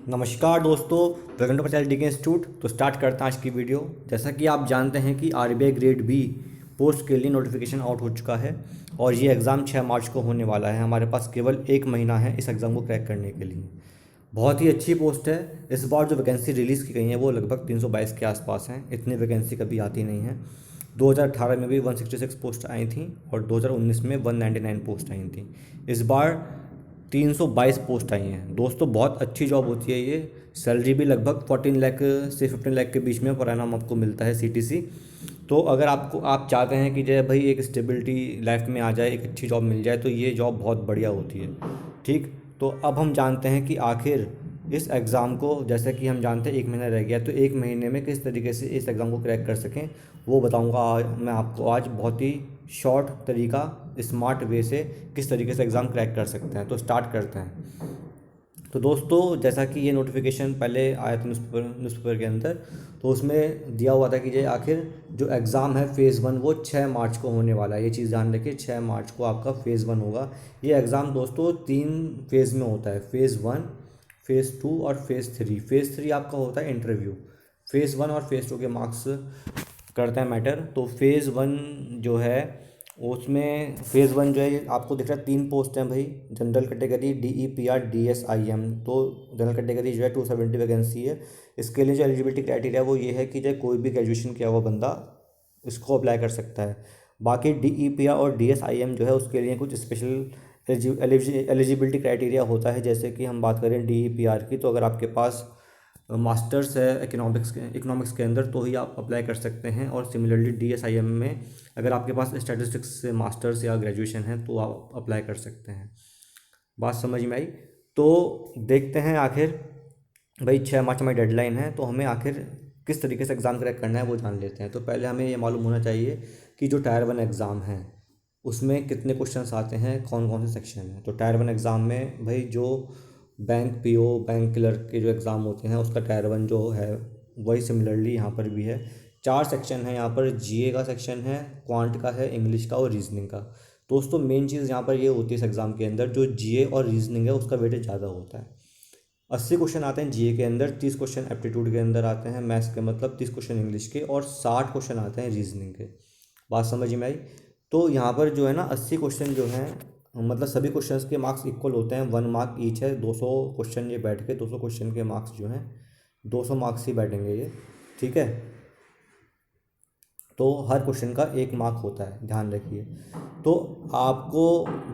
नमस्कार दोस्तों, welcome to Patel degree institute. तो स्टार्ट करते हैं आज की वीडियो। जैसा कि आप जानते हैं कि आरबीआई ग्रेड बी पोस्ट के लिए नोटिफिकेशन आउट हो चुका है और ये एग्ज़ाम 6 मार्च को होने वाला है। हमारे पास केवल एक महीना है इस एग्ज़ाम को क्रैक करने के लिए। बहुत ही अच्छी पोस्ट है। इस बार जो वैकेंसी रिलीज़ की गई है वो लगभग 322 के आसपास हैं। इतनी वैकेंसी कभी आती नहीं है। 2018 में भी 166 पोस्ट आई थी और 2019 में 199 पोस्ट आई थी। इस बार 322 पोस्ट आई हैं। दोस्तों बहुत अच्छी जॉब होती है ये। सैलरी भी लगभग 14 लाख से 15 लाख के बीच में पर एनम आपको मिलता है सीटीसी। तो अगर आप चाहते हैं कि जय भाई एक स्टेबिलिटी लाइफ में आ जाए, एक अच्छी जॉब मिल जाए, तो ये जॉब बहुत बढ़िया होती है। ठीक, तो अब हम जानते हैं कि आखिर इस एग्ज़ाम को, जैसे कि हम जानते हैं एक महीना रह गया, तो एक महीने में किस तरीके से इस एग्ज़ाम को क्रैक कर सकें वो बताऊंगा मैं आपको आज। बहुत ही शॉर्ट तरीका, स्मार्ट वे से किस तरीके से एग्ज़ाम क्रैक कर सकते हैं। तो स्टार्ट करते हैं। तो दोस्तों जैसा कि ये नोटिफिकेशन पहले आया था न्यूज़पेपर के अंदर, तो उसमें दिया हुआ था कि ये आखिर जो एग्ज़ाम है फ़ेज़ 1 वो 6 मार्च को होने वाला है। ये चीज़ ध्यान रखिए, 6 मार्च को आपका फ़ेज़ 1 होगा। ये एग्ज़ाम दोस्तों 3 फेज़ में होता है, फ़ेज़ 1, फ़ेज़ 2 और फ़ेज़ 3। फ़ेज़ 3 आपका होता है इंटरव्यू। फ़ेज़ 1 और फ़ेज़ 2 के मार्क्स करता है मैटर। तो फ़ेज़ 1 जो है उसमें फ़ेज़ 1 जो है ये आपको दिख रहा है 3 पोस्ट हैं भाई। General category DEPR DSIM। तो जनरल कैटेगरी जो है 270 वैकेंसी है। इसके लिए जो एलिजिबिलिटी क्राइटेरिया वो ये है कि जो कोई भी ग्रेजुएशन किया हुआ बंदा इसको अप्लाई कर सकता है। बाकी DEPR और DSIM जो है उसके लिए कुछ स्पेशल एलिजिबिलिटी क्राइटेरिया होता है। जैसे कि हम बात करें DEPR की, तो अगर आपके पास मास्टर्स है इकोनॉमिक्स के अंदर तो ही आप अप्लाई कर सकते हैं। और सिमिलरली DSIM में अगर आपके पास स्टैटिस्टिक्स से मास्टर्स या ग्रेजुएशन है तो आप अप्लाई कर सकते हैं। बात समझ में आई? तो देखते हैं आखिर भाई 6 मार्च हमारी डेडलाइन है, तो हमें आखिर किस तरीके से एग्ज़ाम क्रैक करना है वो जान लेते हैं। तो पहले हमें ये मालूम होना चाहिए कि जो टायर 1 एग्ज़ाम है उसमें कितने क्वेश्चंस आते हैं, कौन कौन से सेक्शन हैं। तो टायर 1 एग्ज़ाम में भाई जो बैंक पीओ, बैंक क्लर्क के जो एग्ज़ाम होते हैं उसका टायर 1 जो है वही सिमिलरली यहाँ पर भी है। 4 सेक्शन है यहाँ पर। जीए का सेक्शन है, क्वांट का है, इंग्लिश का और रीजनिंग का। दोस्तों मेन चीज़ यहाँ पर ये होती है इस एग्ज़ाम के अंदर, जो जीए और रीजनिंग है उसका वेटेज ज़्यादा होता है। 80 क्वेश्चन आते हैं जीए के अंदर, 30 क्वेश्चन एप्टीट्यूड के अंदर आते हैं मैथ्स के, मतलब 30 क्वेश्चन इंग्लिश के, और 60 क्वेश्चन आते हैं रीजनिंग के। बात समझ में आई? तो यहाँ पर जो है ना 80 क्वेश्चन जो हैं, मतलब सभी क्वेश्चंस के मार्क्स इक्वल होते हैं, 1 मार्क ईच है। 200 क्वेश्चन ये बैठ के 200 क्वेश्चन के मार्क्स जो हैं 200 मार्क्स ही बैठेंगे ये। ठीक है, तो हर क्वेश्चन का 1 मार्क होता है, ध्यान रखिए। तो आपको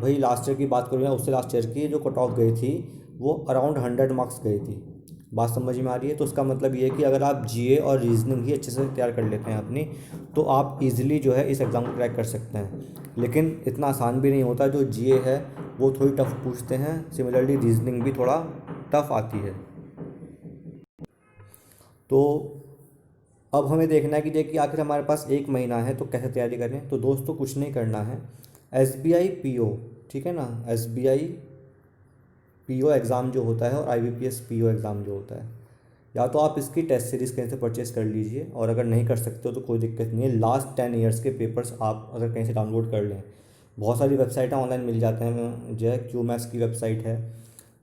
भाई लास्ट ईयर की बात करूँ या उससे लास्ट ईयर की, जो कट ऑफ गई थी वो अराउंड 100 मार्क्स गई थी। बात समझ में आ रही है? तो उसका मतलब ये है कि अगर आप जीए और रीजनिंग ही अच्छे से तैयार कर लेते हैं अपनी, तो आप इजीली जो है इस एग्ज़ाम को क्रैक कर सकते हैं। लेकिन इतना आसान भी नहीं होता। जो जीए है वो थोड़ी टफ पूछते हैं, सिमिलरली रीजनिंग भी थोड़ा टफ आती है। तो अब हमें देखना है कि आखिर हमारे पास एक महीना है तो कैसे तैयारी करें। तो दोस्तों कुछ नहीं करना है। SBI PO, ठीक है ना, SBI PO एग्ज़ाम जो होता है और IBPS PO एग्ज़ाम जो होता है, या तो आप इसकी टेस्ट सीरीज़ कहीं से परचेज़ कर लीजिए, और अगर नहीं कर सकते हो तो कोई दिक्कत नहीं है। लास्ट 10 ईयर्स के पेपर्स आप अगर कहीं से डाउनलोड कर लें, बहुत सारी वेबसाइटें ऑनलाइन मिल जाते हैं। जो है क्यूमैथ्स की वेबसाइट है,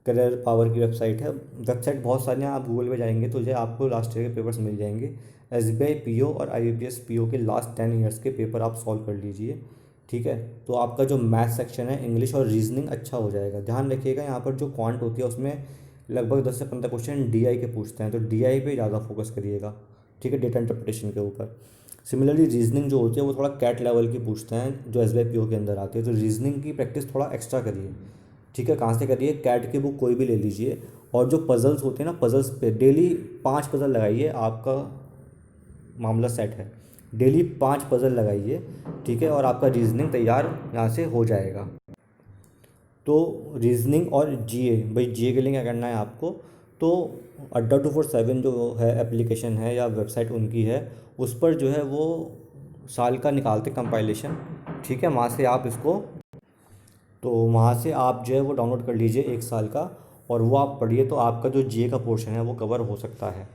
करियर पावर की वेबसाइट है, वेबसाइट बहुत सारी हैं। आप गूगल पे जाएंगे तो जो है आपको लास्ट ईयर के पेपर्स मिल जाएंगे। SBI PO और IBPS PO के लास्ट 10 ईयर्स के पेपर आप सॉल्व कर लीजिए। ठीक है, तो आपका जो मैथ सेक्शन है, इंग्लिश और रीजनिंग अच्छा हो जाएगा। ध्यान रखिएगा यहाँ पर जो क्वांट होती है उसमें लगभग 10 से 15 क्वेश्चन DI के पूछते हैं, तो DI पे ज़्यादा फोकस करिएगा। ठीक है, डेटा इंटरप्रिटेशन के ऊपर। सिमिलरली रीजनिंग जो होती है वो थोड़ा कैट लेवल की पूछते हैं जो SBI PO के अंदर आती है, तो रीजनिंग की प्रैक्टिस थोड़ा एक्स्ट्रा करिए। ठीक है, कहाँ से करिए? कैट की बुक कोई भी ले लीजिए, और जो पज़ल्स होते हैं ना, पज़ल्स पे डेली 5 पज़ल लगाइए, आपका मामला सेट है। डेली 5 पज़ल लगाइए, ठीक है, और आपका रीजनिंग तैयार यहाँ से हो जाएगा। तो रीजनिंग और जीए, भाई जीए के लिए क्या करना है आपको, तो अड्डा 247 जो है एप्लीकेशन है या वेबसाइट उनकी है, उस पर जो है वो साल का निकालते कंपाइलेशन। ठीक है, वहाँ से आप इसको, तो वहाँ से आप जो है वो डाउनलोड कर लीजिए 1 साल का, और वो आप पढ़िए, तो आपका जो जीए का पोर्शन है वो कवर हो सकता है।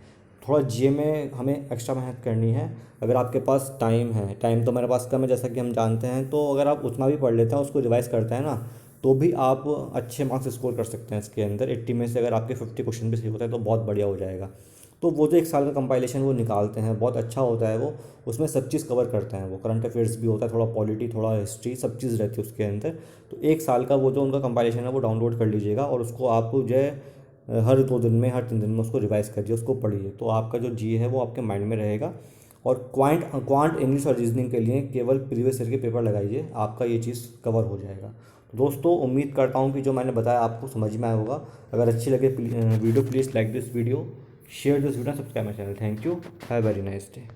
थोड़ा जीए में हमें एक्स्ट्रा मेहनत करनी है। अगर आपके पास टाइम है, टाइम तो मेरे पास कम है जैसा कि हम जानते हैं, तो अगर आप उतना भी पढ़ लेते हैं, उसको रिवाइज़ करते हैं ना, तो भी आप अच्छे मार्क्स स्कोर कर सकते हैं इसके अंदर। 80 में से अगर आपके 50 क्वेश्चन भी सही होता है तो बहुत बढ़िया हो जाएगा। तो वो जो एक साल का कंपाइलेशन वो निकालते हैं, बहुत अच्छा होता है वो। उसमें सब चीज़ कवर करते हैं वो, करंट अफेयर्स भी होता है, थोड़ा पॉलिटी, थोड़ा हिस्ट्री, सब चीज़ रहती है उसके अंदर। तो एक साल का वो जो उनका कंपाइलेशन है वो डाउनलोड कर लीजिएगा, और उसको आप जो है हर 2 दिन में, हर 3 दिन में उसको रिवाइज करिए, उसको पढ़िए। तो आपका जो जी है वो आपके माइंड में रहेगा। और क्वांट इंग्लिश और रीजनिंग के लिए केवल प्रीवियस ईयर के पेपर लगाइए, आपका ये चीज़ कवर हो जाएगा। तो दोस्तों, उम्मीद करता हूँ कि जो मैंने बताया आपको समझ में आया होगा। अगर अच्छी लगे video, please like this video, share this video, subscribe my channel. Thank you, have very nice day.